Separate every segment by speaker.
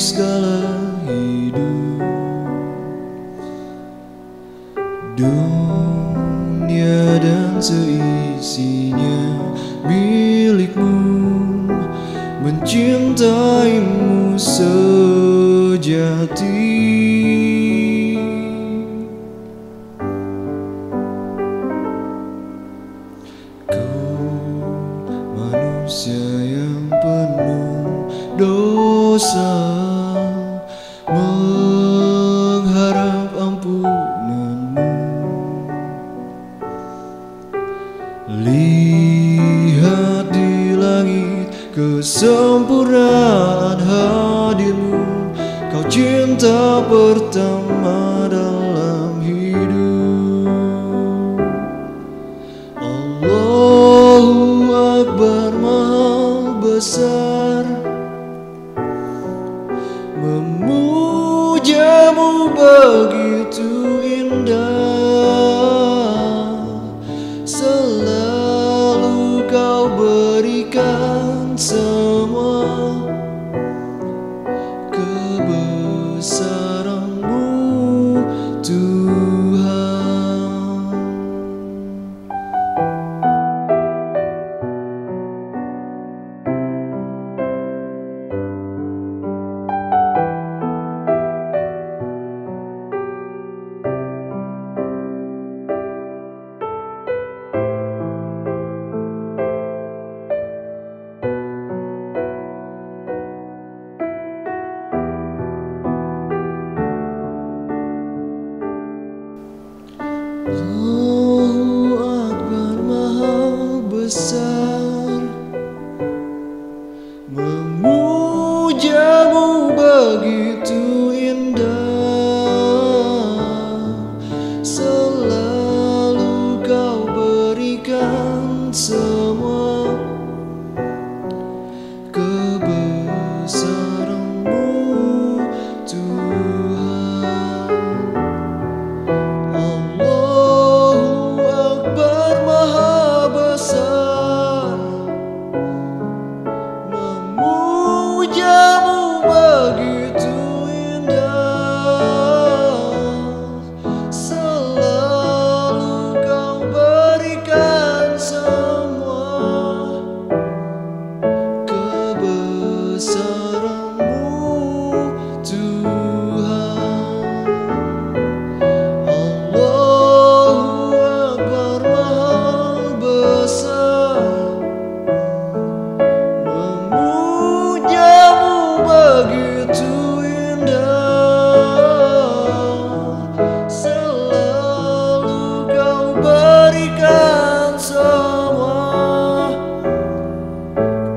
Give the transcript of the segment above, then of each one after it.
Speaker 1: segala hidup. Dunia dan seisinya milikmu, mencintaimu sejati. Manusia yang penuh dosa, mengharap ampunanmu. Lihat di langit kesempurnaan hadirmu, kau cinta pertama dalam hidup. Allahu Akbar, Maha Besar, memujamu begitu indah, selalu kau berikan semua kebesaranmu Tuhan. Allahu Akbar, Maha Besar, memujamu begitu indah, selalu kau berikan semua kebesaranmu Tuhan.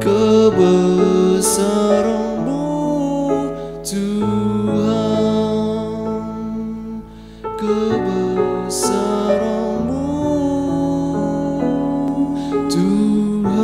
Speaker 1: Kebesaranmu Tuhan, kebesaranmu Tuhan.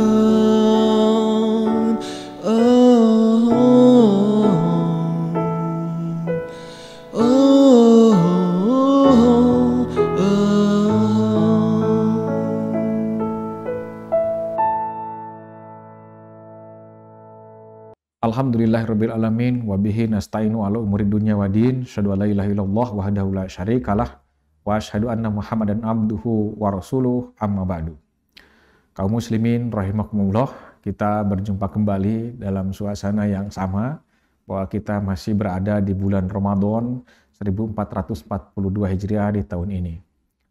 Speaker 2: Alhamdulillahirabbil alamin wa bihi nasta'inu ala umuri dunya waddin. Asyhadu an la ilaha illallah wahdahu la syarikalah wa asyhadu anna Muhammadan abduhu wa rasuluh, amma ba'du. Kaum muslimin rahimakumullah, kita berjumpa kembali dalam suasana yang sama, bahwa kita masih berada di bulan Ramadan 1442 Hijriah di tahun ini.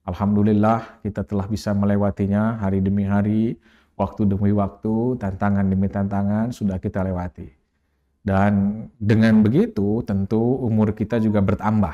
Speaker 2: Alhamdulillah kita telah bisa melewatinya hari demi hari, waktu demi waktu, tantangan demi tantangan sudah kita lewati. Dan dengan begitu tentu umur kita juga bertambah.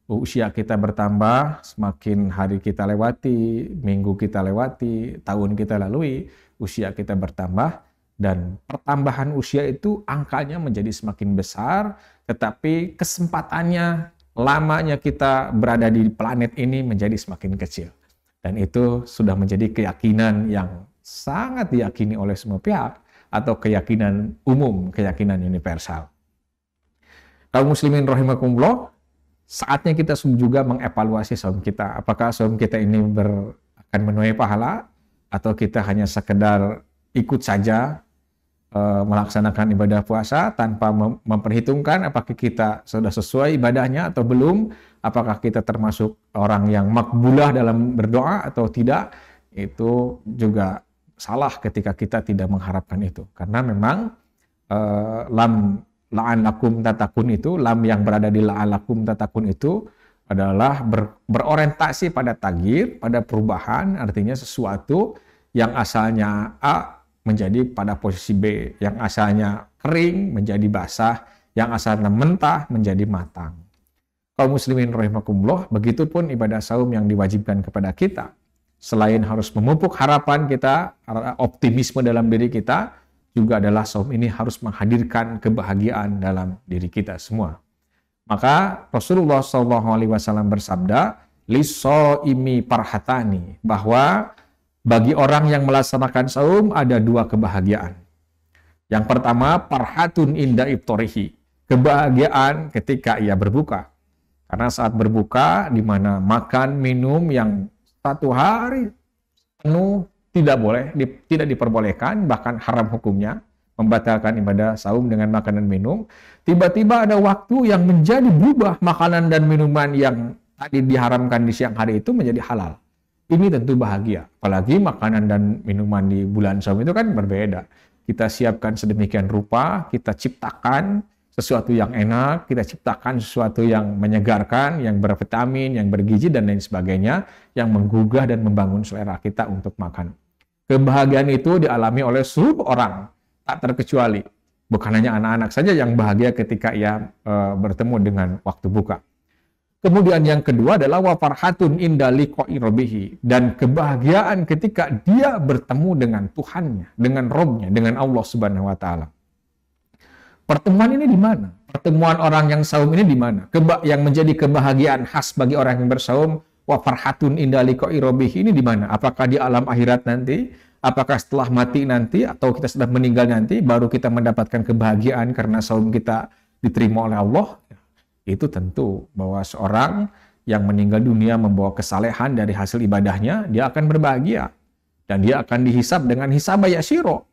Speaker 2: Usia kita bertambah, semakin hari kita lewati, minggu kita lewati, tahun kita lalui, usia kita bertambah. Dan pertambahan usia itu angkanya menjadi semakin besar, tetapi kesempatannya, lamanya kita berada di planet ini menjadi semakin kecil. Dan itu sudah menjadi keyakinan yang sangat diyakini oleh semua pihak, atau keyakinan umum, keyakinan universal. Kaum muslimin rahimakumullah, saatnya kita juga mengevaluasi saum kita. Apakah saum kita ini akan menuai pahala, atau kita hanya sekedar ikut saja, melaksanakan ibadah puasa tanpa memperhitungkan apakah kita sudah sesuai ibadahnya atau belum, apakah kita termasuk orang yang makbulah dalam berdoa atau tidak, itu juga salah ketika kita tidak mengharapkan itu. Karena memang lam la'alakum tatakun itu, lam yang berada di la'alakum tatakun itu adalah berorientasi pada taghir, pada perubahan, artinya sesuatu yang asalnya A menjadi pada posisi B, yang asalnya kering menjadi basah, yang asalnya mentah menjadi matang. Kaum muslimin rahimakumullah, begitupun ibadah saum yang diwajibkan kepada kita. Selain harus memupuk harapan kita, optimisme dalam diri kita, juga adalah saum ini harus menghadirkan kebahagiaan dalam diri kita semua. Maka Rasulullah SAW bersabda, "Lis-shaimi farhatani," bahwa bagi orang yang melaksanakan saum ada dua kebahagiaan. Yang pertama, farhatun inda iftorihi, kebahagiaan ketika ia berbuka. Karena saat berbuka, di mana makan, minum yang satu hari penuh tidak diperbolehkan, bahkan haram hukumnya, membatalkan ibadah saum dengan makan dan minum. Tiba-tiba ada waktu yang menjadi berubah, makanan dan minuman yang tadi diharamkan di siang hari itu menjadi halal. Ini tentu bahagia. Apalagi makanan dan minuman di bulan saum itu kan berbeda. Kita siapkan sedemikian rupa, kita ciptakan sesuatu yang enak, kita ciptakan sesuatu yang menyegarkan, yang bervitamin, yang bergizi, dan lain sebagainya, yang menggugah dan membangun selera kita untuk makan. Kebahagiaan itu dialami oleh seluruh orang, tak terkecuali. Bukan hanya anak-anak saja yang bahagia ketika ia bertemu dengan waktu buka. Kemudian yang kedua adalah wa farhatun inda liqa'i rabbih, dan kebahagiaan ketika dia bertemu dengan Tuhannya, dengan Rabbnya, dengan Allah Subhanahu wa taala. Pertemuan ini di mana? Pertemuan orang yang saum ini di mana? Yang menjadi kebahagiaan khas bagi orang yang bersaum, wa farhatun inda liqa'i rabbih, ini di mana? Apakah di alam akhirat nanti? Apakah setelah mati nanti atau kita sudah meninggal nanti baru kita mendapatkan kebahagiaan karena saum kita diterima oleh Allah? Itu tentu bahwa seorang yang meninggal dunia membawa kesalehan dari hasil ibadahnya, dia akan berbahagia. Dan dia akan dihisab dengan hisab yasiro,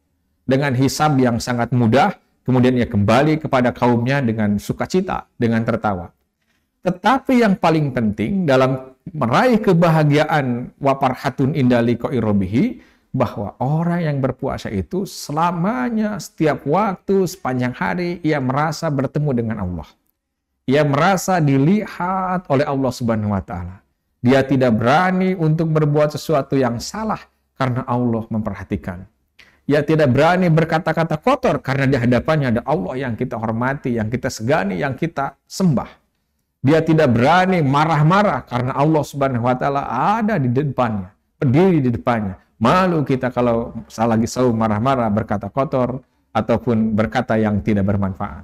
Speaker 2: dengan hisab yang sangat mudah, kemudian ia kembali kepada kaumnya dengan sukacita, dengan tertawa. Tetapi yang paling penting dalam meraih kebahagiaan wa farhatun inda liqa'i rabbih, bahwa orang yang berpuasa itu selamanya, setiap waktu, sepanjang hari, ia merasa bertemu dengan Allah. Ia merasa dilihat oleh Allah Subhanahu wa taala. Dia tidak berani untuk berbuat sesuatu yang salah karena Allah memperhatikan. Ia tidak berani berkata-kata kotor karena di hadapannya ada Allah yang kita hormati, yang kita segani, yang kita sembah. Dia tidak berani marah-marah karena Allah Subhanahu wa taala ada di depannya, berdiri di depannya. Malu kita kalau lagi saum marah-marah, berkata kotor ataupun berkata yang tidak bermanfaat.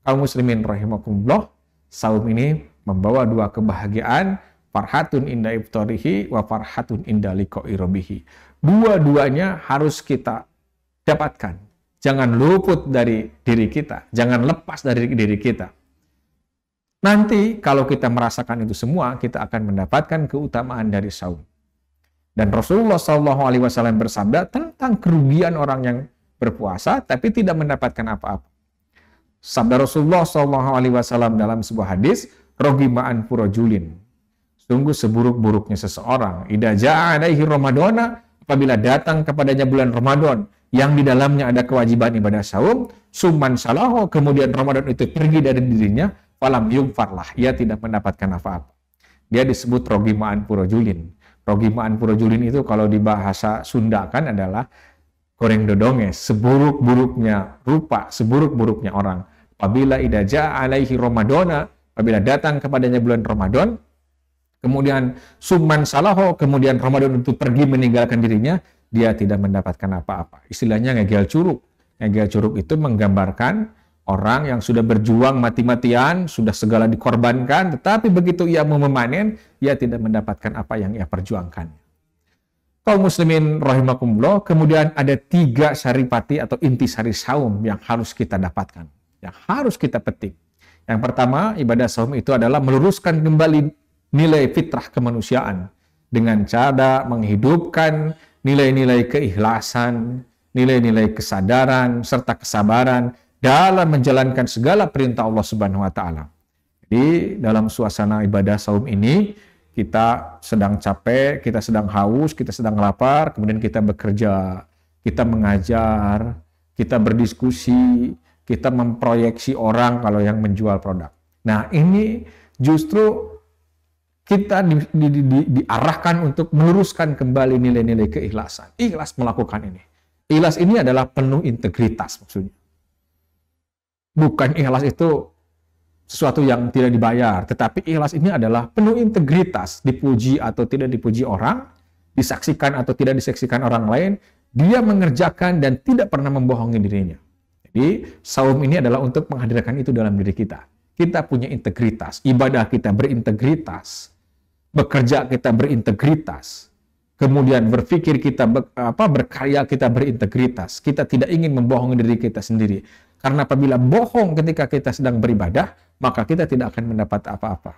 Speaker 2: Kaum muslimin rahimakumullah, saum ini membawa dua kebahagiaan, farhatun inda iftarihi wa farhatun inda liqa'i rabbih. Dua-duanya harus kita dapatkan. Jangan luput dari diri kita, jangan lepas dari diri kita. Nanti kalau kita merasakan itu semua, kita akan mendapatkan keutamaan dari saum. Dan Rasulullah SAW bersabda tentang kerugian orang yang berpuasa tapi tidak mendapatkan apa-apa. Sabda Rasulullah SAW dalam sebuah hadis, rogima'an furajulin, sungguh seburuk-buruknya seseorang, idza ja'a alaihi ramadana, apabila datang kepadanya bulan Ramadan yang di dalamnya ada kewajiban ibadah saum, summan salaho, kemudian Ramadan itu pergi dari dirinya, falam yungfarlah, ia tidak mendapatkan apa-apa. Dia disebut rogima'an furajulin. Rogima'an furajulin itu kalau di bahasa Sunda kan adalah goreng dodonge, seburuk-buruknya rupa, seburuk-buruknya orang. Apabila idza ja'a alaihi ramadana, apabila datang kepadanya bulan Ramadan, kemudian summan salaho, kemudian Ramadan itu pergi meninggalkan dirinya, dia tidak mendapatkan apa-apa. Istilahnya ngegel curug. Ngegel curug itu menggambarkan orang yang sudah berjuang mati-matian, sudah segala dikorbankan, tetapi begitu ia mau memanen, ia tidak mendapatkan apa yang ia perjuangkan. Kaum muslimin rahimakumullah, kemudian ada 3 saripati atau intisari saum yang harus kita dapatkan, yang harus kita petik. Yang pertama, ibadah saum itu adalah meluruskan kembali nilai fitrah kemanusiaan dengan cara menghidupkan nilai-nilai keikhlasan, nilai-nilai kesadaran serta kesabaran dalam menjalankan segala perintah Allah Subhanahu wa taala. Jadi dalam suasana ibadah saum ini kita sedang capek, kita sedang haus, kita sedang lapar, kemudian kita bekerja, kita mengajar, kita berdiskusi, kita memproyeksi orang kalau yang menjual produk. Nah, ini justru kita diarahkan untuk meluruskan kembali nilai-nilai keikhlasan. Ikhlas melakukan ini. Ikhlas ini adalah penuh integritas maksudnya. Bukan ikhlas itu sesuatu yang tidak dibayar, tetapi ikhlas ini adalah penuh integritas, dipuji atau tidak dipuji orang, disaksikan atau tidak disaksikan orang lain, dia mengerjakan dan tidak pernah membohongi dirinya. Jadi, saum ini adalah untuk menghadirkan itu dalam diri kita. Kita punya integritas, ibadah kita berintegritas, bekerja kita berintegritas, kemudian berpikir kita berkarya kita berintegritas. Kita tidak ingin membohongi diri kita sendiri. Karena apabila bohong ketika kita sedang beribadah, maka kita tidak akan mendapat apa-apa.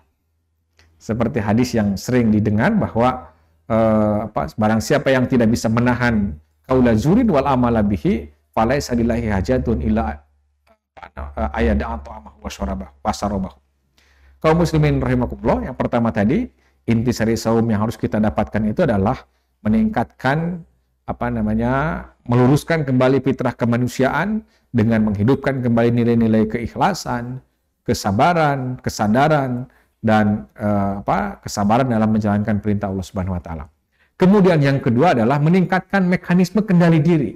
Speaker 2: Seperti hadis yang sering didengar bahwa barang siapa yang tidak bisa menahan qaula zurin wal amala bihi falaisa lillahi hajatun illa ayada at'amahu wa syarabahu. Kaum muslimin rahimakumullah, yang pertama tadi intisari saum yang harus kita dapatkan itu adalah meningkatkan meluruskan kembali fitrah kemanusiaan dengan menghidupkan kembali nilai-nilai keikhlasan, kesabaran, kesadaran, dan kesabaran dalam menjalankan perintah Allah Subhanahu wa taala. Kemudian yang kedua adalah meningkatkan mekanisme kendali diri.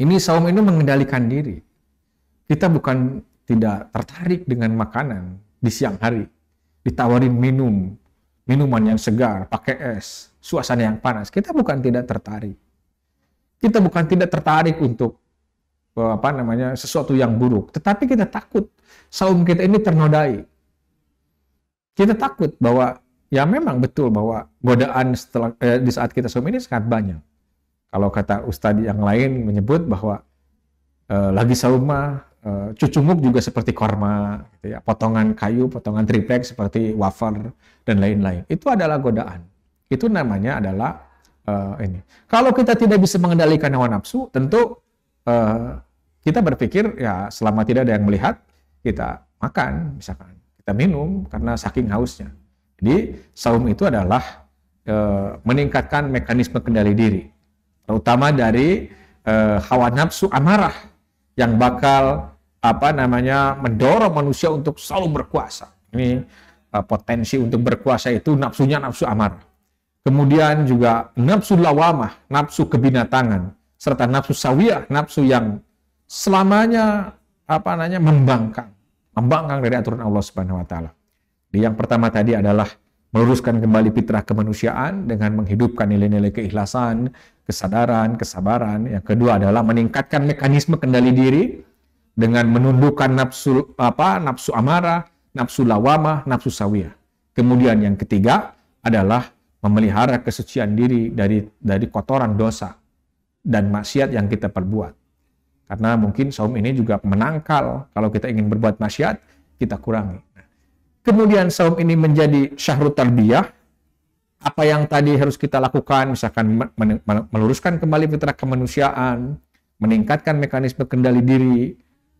Speaker 2: Ini saum ini mengendalikan diri. Kita bukan tidak tertarik dengan makanan di siang hari, ditawarin minuman yang segar, pakai es, suasana yang panas. Kita bukan tidak tertarik. Kita bukan tidak tertarik untuk sesuatu yang buruk, tetapi kita takut saum kita ini ternodai. Kita takut bahwa ya memang betul bahwa godaan di saat kita saum ini sangat banyak. Kalau kata ustadz yang lain menyebut bahwa lagi saum mah cucunguk juga seperti korma, gitu ya. Potongan kayu, potongan triplek seperti wafer dan lain-lain. Itu adalah godaan. Itu namanya adalah ini. Kalau kita tidak bisa mengendalikan hawa nafsu, tentu kita berpikir ya selama tidak ada yang melihat, kita makan, misalkan kita minum karena saking hausnya. Jadi saum itu adalah meningkatkan mekanisme kendali diri, terutama dari hawa nafsu amarah yang bakal mendorong manusia untuk selalu berkuasa. Ini potensi untuk berkuasa itu nafsunya nafsu amarah. Kemudian juga nafsu lawamah, nafsu kebinatangan, serta nafsu sawiyah, nafsu yang selamanya membangkang dari aturan Allah Subhanahu wa taala. Yang pertama tadi adalah meluruskan kembali fitrah kemanusiaan dengan menghidupkan nilai-nilai keikhlasan, kesadaran, kesabaran. Yang kedua adalah meningkatkan mekanisme kendali diri dengan menundukkan nafsu amarah, nafsu lawamah, nafsu sawiyah. Kemudian yang ketiga adalah memelihara kesucian diri dari kotoran dosa dan maksiat yang kita perbuat. Karena mungkin saum ini juga menangkal kalau kita ingin berbuat maksiat, kita kurangi. Kemudian saum ini menjadi syahrut tarbiyah. Apa yang tadi harus kita lakukan, misalkan meluruskan kembali fitrah kemanusiaan, meningkatkan mekanisme kendali diri,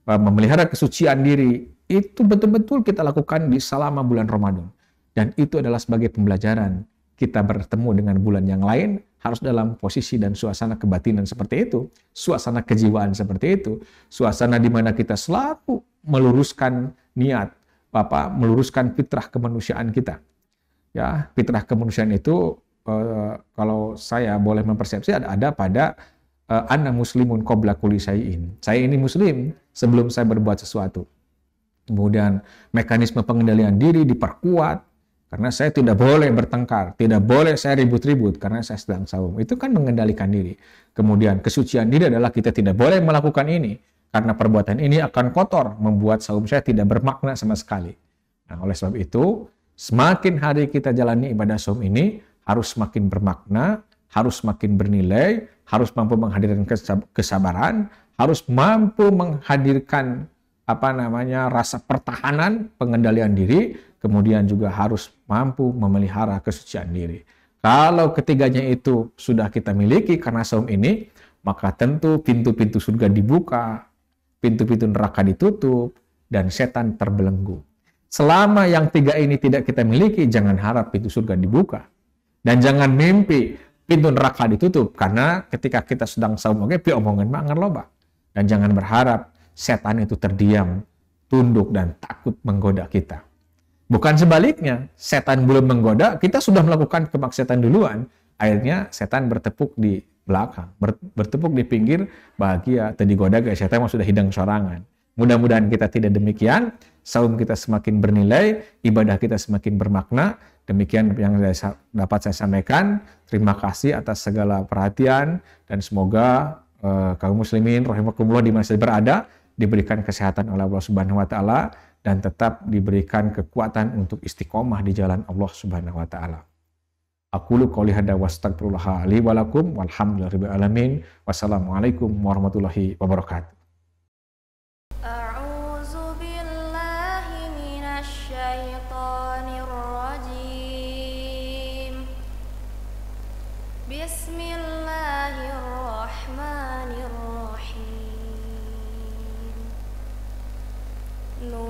Speaker 2: memelihara kesucian diri, itu betul-betul kita lakukan di selama bulan Ramadan. Dan itu adalah sebagai pembelajaran. Kita bertemu dengan bulan yang lain, harus dalam posisi dan suasana kebatinan seperti itu, suasana kejiwaan seperti itu, suasana di mana kita selalu meluruskan niat, meluruskan fitrah kemanusiaan kita. Ya, fitrah kemanusiaan itu kalau saya boleh mempersepsi ada pada ana muslimun qabla kulli syai'in. Saya ini muslim sebelum saya berbuat sesuatu. Kemudian mekanisme pengendalian diri diperkuat karena saya tidak boleh bertengkar, tidak boleh saya ribut-ribut karena saya sedang saum. Itu kan mengendalikan diri. Kemudian kesucian diri adalah kita tidak boleh melakukan ini karena perbuatan ini akan kotor, membuat saum saya tidak bermakna sama sekali. Nah, oleh sebab itu, semakin hari kita jalani ibadah saum ini harus semakin bermakna, harus semakin bernilai, harus mampu menghadirkan kesabaran, harus mampu menghadirkan rasa pertahanan, pengendalian diri, kemudian juga harus mampu memelihara kesucian diri. Kalau ketiganya itu sudah kita miliki karena saum ini, maka tentu pintu-pintu surga dibuka, pintu-pintu neraka ditutup, dan setan terbelenggu. Selama yang tiga ini tidak kita miliki, jangan harap pintu surga dibuka. Dan jangan mimpi pintu neraka ditutup, karena ketika kita sedang saum oke, omongan mangan loba. Dan jangan berharap setan itu terdiam, tunduk, dan takut menggoda kita. Bukan sebaliknya, setan belum menggoda, kita sudah melakukan kemaksiatan duluan, akhirnya setan bertepuk di belakang, bertepuk di pinggir, bahagia, tadi goda guys, setan sudah hidang sorangan. Mudah-mudahan kita tidak demikian, saum kita semakin bernilai, ibadah kita semakin bermakna. Demikian yang dapat saya sampaikan. Terima kasih atas segala perhatian, dan semoga kaum muslimin rahimakumullah di mana saja berada diberikan kesehatan oleh Allah Subhanahu wa taala dan tetap diberikan kekuatan untuk istiqomah di jalan Allah Subhanahu wa taala. Aqulu qouli hadza wa astaghfirullah li wa lakum walhamdulillahirabbil alamin. Wassalamualaikum warahmatullahi wabarakatuh.
Speaker 3: A'udzu billahi minasy syaithanir rajim. Bismillahirrahmanirrahim. Nun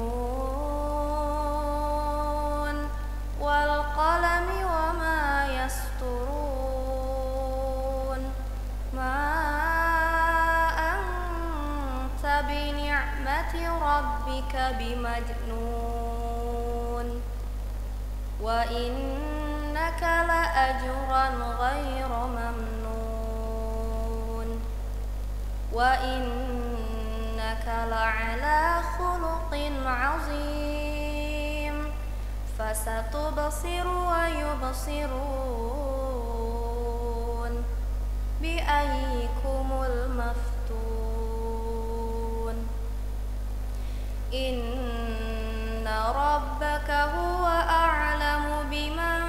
Speaker 3: wal qalami wa ma yasturun. Ma anta bi ni'mati rabbika bimajnun. Wa innaka la ajran ghayra mamnun. Wa innaka la'ala khuluqin 'azim. Fasatubsiru wa yubsirun bi ayyikumul maftun. Inna rabbaka huwa a'lamu biman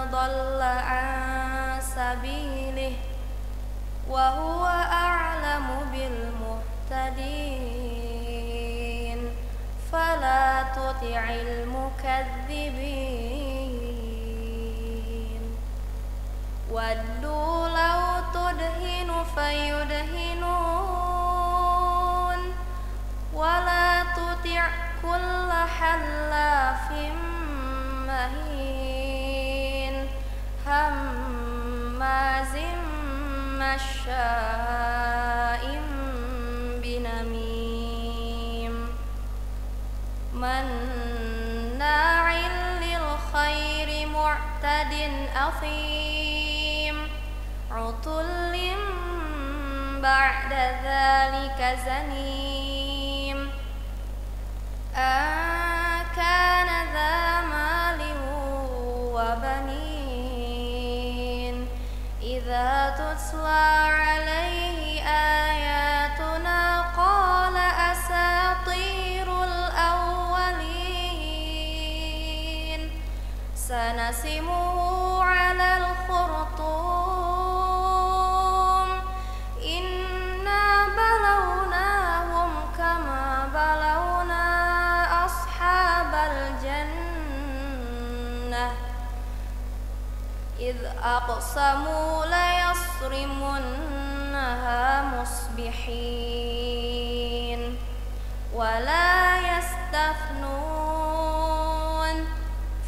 Speaker 3: dhalla 'an sabilihi wa huwa a'lamu bil muhtadin. Fala tuti'il mukadzibin. Waddu law tudhinu fayudhinun. Wala tuti' kulla hallafin mahin. Hammazim masya'im binamim. Manna'il lil khairi mu'tadin athim. Utullin ba'da dzalika zanim. Kana dza malin wa banin. Idza tutla 'alaihi ayatuna qala asatirul awwalin. Sanasimuhu 'alal khurtum. Inna balawnahum kama balawna ashabal jannah idh aqsamu la yasrimunnaha musbihin wa la yastathnun.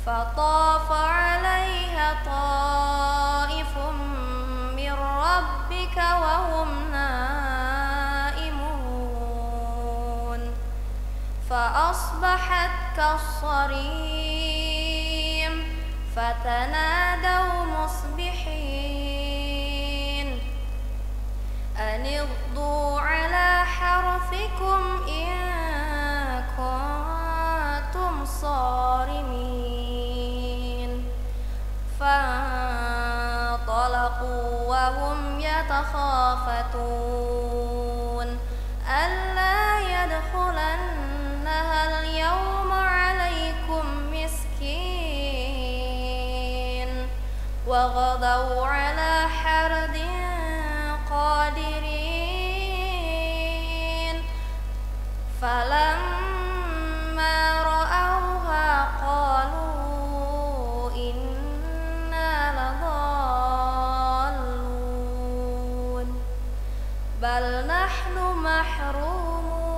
Speaker 3: Fatafa 'alaiha ta'ifum min rabbika wa hum naimun. Fa asbahat kassarim. Fatanadaw musbihin. Anighdu 'ala harfikum in kuntum sarimin. Fantalaqu wa hum yatakhafatun alla yadkhulannaha al-yawma 'alaykum miskin. Wa ghadaw 'ala hardin qadirin. Falamma ra'awha qalu inna ladallun. بل نحن محرومون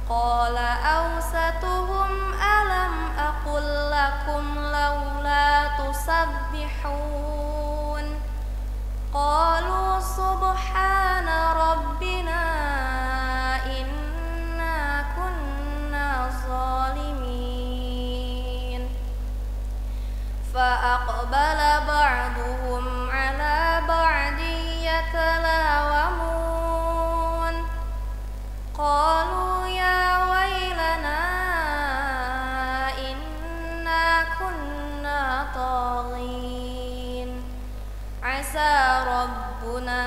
Speaker 3: قال أوسطهم ألم أقل لكم لولا تسبحون قالوا سبحان ربنا إنا كنا ظالمين فأقبل بعضهم على بعض يتلاومون قالوا يا ويلنا إنا كنا طاغين عسى ربنا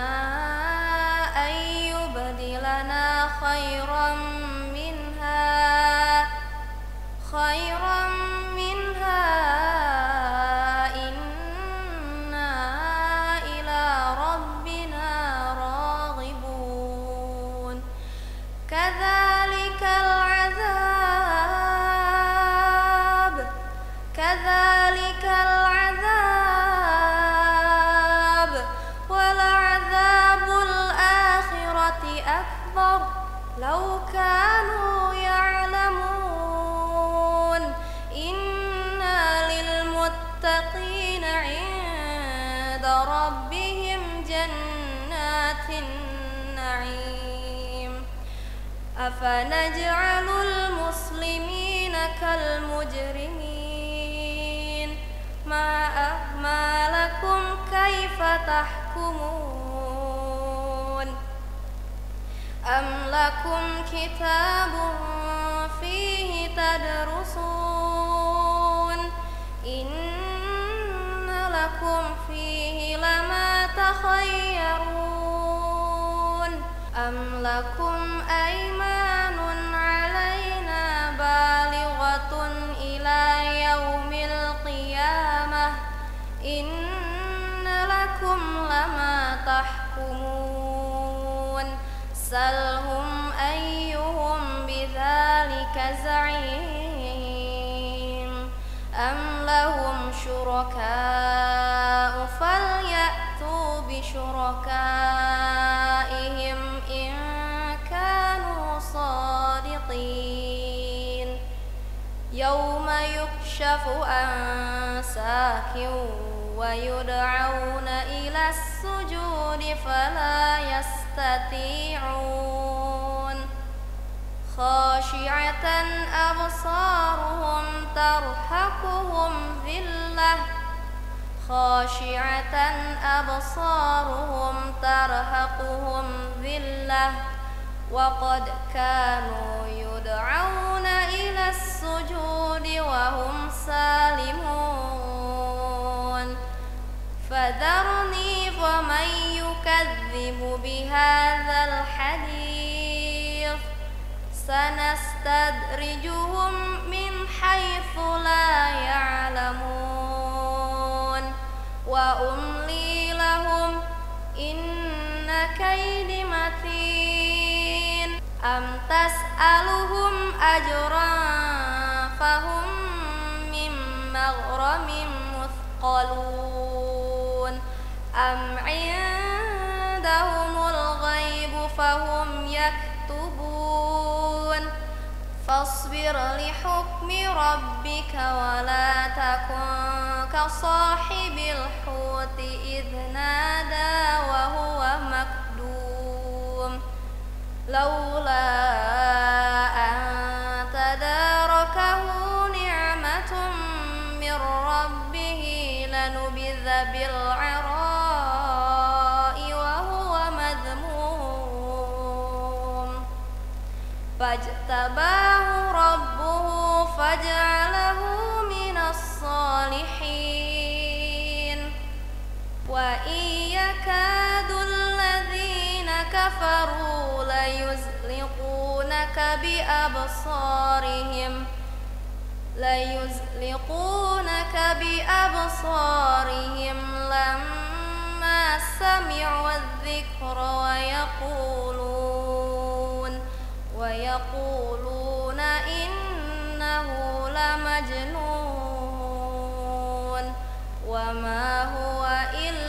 Speaker 3: أن يبدلنا خيرا منها إنا إلى ربنا راغبون كذلك العذاب ولعذاب الآخرة أكبر لو كانوا يعلمون إن للمتقين عند ربهم جنات النعيم أفنجعل المسلمين كالمجرمين ما لكم كيف تحكمون أم لكم كتاب فيه تدرسون إن لكم فيه لما تخيرون أم لكم أيمان علينا بالغة إلى يوم القيامة إن لكم لما تحكمون سلهم أيهم بذلك زعيم أم لهم شركاء فليأتوا بشركائهم إن كانوا صادقين يوم يكشف عن ساك ويدعون إلى السجود فلا يستطيعون خاشعة أبصارهم ترهقهم ذلة وقد كانوا يدعون إلى السجود وهم سالمون فذرني ومن يكذب بهذا الحديث سنستدرجهم من حيث لا يعلمون وأملي لهم إن كيدي متين أم تسألهم أجرا فهم من مغرم مثقلون أم عندهم الغيب فهم يكتبون فاصبر لحكم ربك ولا تكن كصاحب الحوت إذ نادى وهو مكذوم لولا أن تداركه نعمة من ربه لنبذ بالعراء وهو مذموم فاجتباه ربه فجعله من الصالحين وإن يكاد الذين كفروا ليزلقونك بأبصارهم لما سمعوا الذكر ويقولون إنه لمجنون وما هو إلا